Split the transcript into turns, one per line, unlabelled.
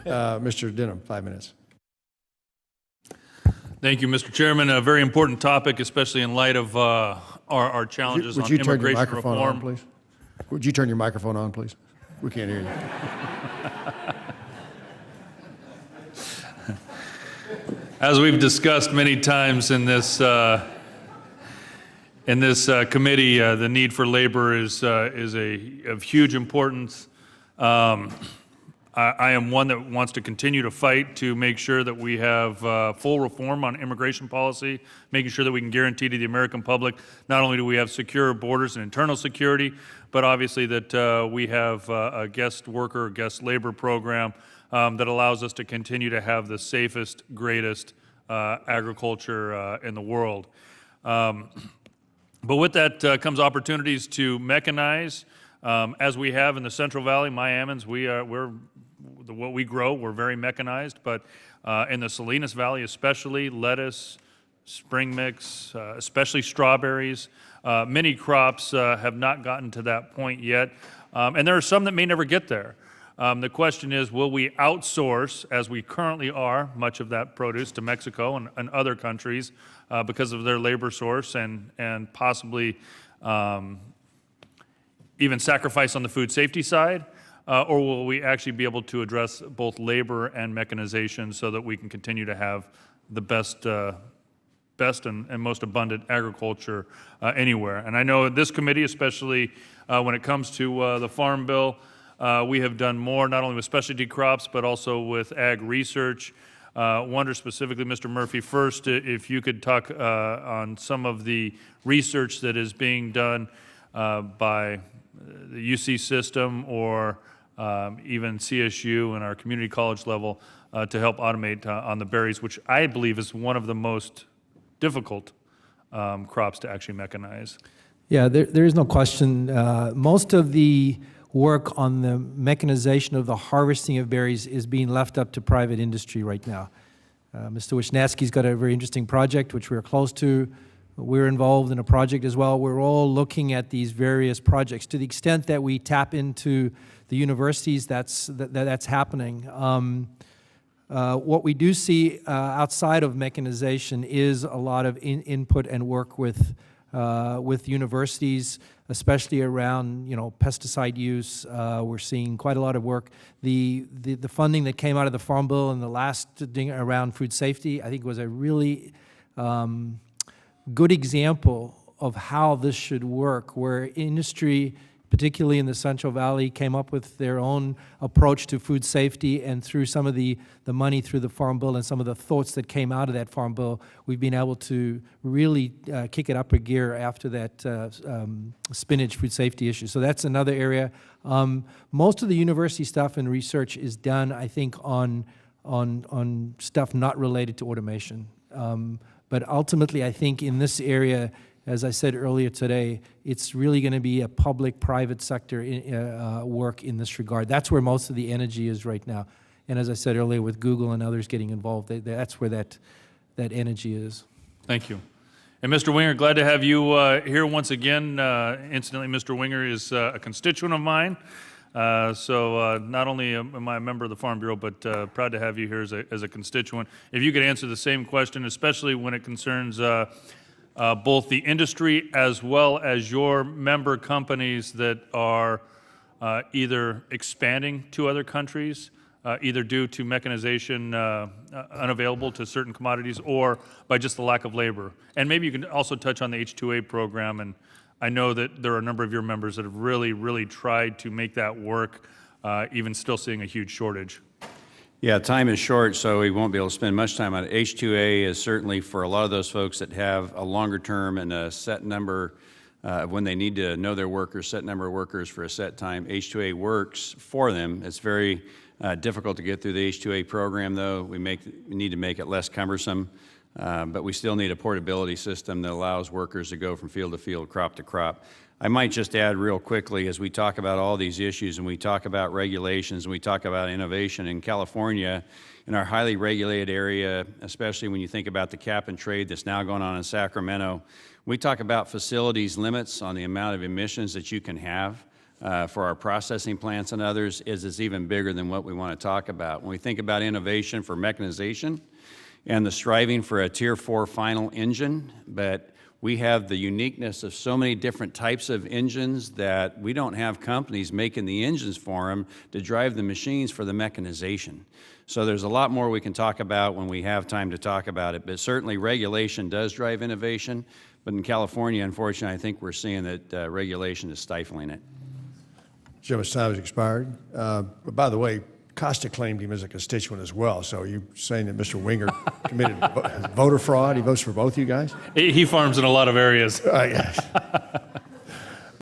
Mr. Denham, 5 minutes.
Thank you, Mr. Chairman. A very important topic, especially in light of our challenges on immigration
Would you turn your microphone
reform.
on, please? Would you turn your microphone on, please? We can't hear you.
As we've discussed many times in this committee, the need for labor is of huge importance. I am one that wants to continue to fight to make sure that we have full reform on immigration policy, making sure that we can guarantee to the American public not only do we have secure borders and internal security, but obviously that we have a guest worker, guest labor program that allows us to continue to have the safest, greatest agriculture in the world. But with that comes opportunities to mechanize, as we have in the Central Valley, Miamans. What we grow, we're very mechanized, but in the Salinas Valley especially, lettuce, spring mix, especially strawberries, many crops have not gotten to that point yet, and there are some that may never get there. The question is, will we outsource, as we currently are, much of that produce to Mexico and other countries because of their labor source and possibly even sacrifice on the food safety side? Or will we actually be able to address both labor and mechanization so that we can continue to have the best and most abundant agriculture anywhere? And I know this committee, especially when it comes to the Farm Bill, we have done more, not only with specialty crops, but also with ag research. Wonder specifically, Mr. Murphy, first, if you could talk on some of the research that is being done by the UC system or even CSU and our community college level to help automate on the berries, which I believe is one of the most difficult crops to actually mechanize.
Yeah, there is no question. Most of the work on the mechanization of the harvesting of berries is being left up to private industry right now. Mr. Wisniewski's got a very interesting project, which we're close to. We're involved in a project as well. We're all looking at these various projects. To the extent that we tap into the universities, that's happening. What we do see outside of mechanization is a lot of input and work with universities, especially around pesticide use. We're seeing quite a lot of work. The funding that came out of the Farm Bill and the last thing around food safety, I think was a really good example of how this should work, where industry, particularly in the Central Valley, came up with their own approach to food safety, and through some of the money through the Farm Bill and some of the thoughts that came out of that Farm Bill, we've been able to really kick it up a gear after that spinach food safety issue. So that's another area. Most of the university stuff and research is done, I think, on stuff not related to automation. But ultimately, I think in this area, as I said earlier today, it's really going to be a public-private sector work in this regard. That's where most of the energy is right now. And as I said earlier, with Google and others getting involved, that's where that energy is.
Thank you. And Mr. Wenger, glad to have you here once again. Incidentally, Mr. Wenger is a constituent of mine. So not only am I a member of the Farm Bureau, but proud to have you here as a constituent. If you could answer the same question, especially when it concerns both the industry as well as your member companies that are either expanding to other countries, either due to mechanization unavailable to certain commodities or by just the lack of labor. And maybe you can also touch on the H-2A program. And I know that there are a number of your members that have really, really tried to make that work, even still seeing a huge shortage.
Yeah, time is short, so we won't be able to spend much time on it. H-2A is certainly for a lot of those folks that have a longer term and a set number when they need to know their workers, set number of workers for a set time. H-2A works for them. It's very difficult to get through the H-2A program, though. We need to make it less cumbersome. But we still need a portability system that allows workers to go from field to field, crop to crop. I might just add real quickly, as we talk about all these issues and we talk about regulations and we talk about innovation in California, in our highly regulated area, especially when you think about the cap and trade that's now going on in Sacramento, we talk about facilities limits on the amount of emissions that you can have. for our processing plants and others is even bigger than what we want to talk about. When we think about innovation for mechanization and the striving for a Tier 4 final engine, but we have the uniqueness of so many different types of engines that we don't have companies making the engines for them to drive the machines for the mechanization. So there's a lot more we can talk about when we have time to talk about it, but certainly regulation does drive innovation. But in California, unfortunately, I think we're seeing that regulation is stifling it.
Gentleman's time has expired. But by the way, Costa claimed him as a constituent as well. So are you saying that Mr. Wenger committed voter fraud? He votes for both you guys?
He farms in a lot of areas.
Yes.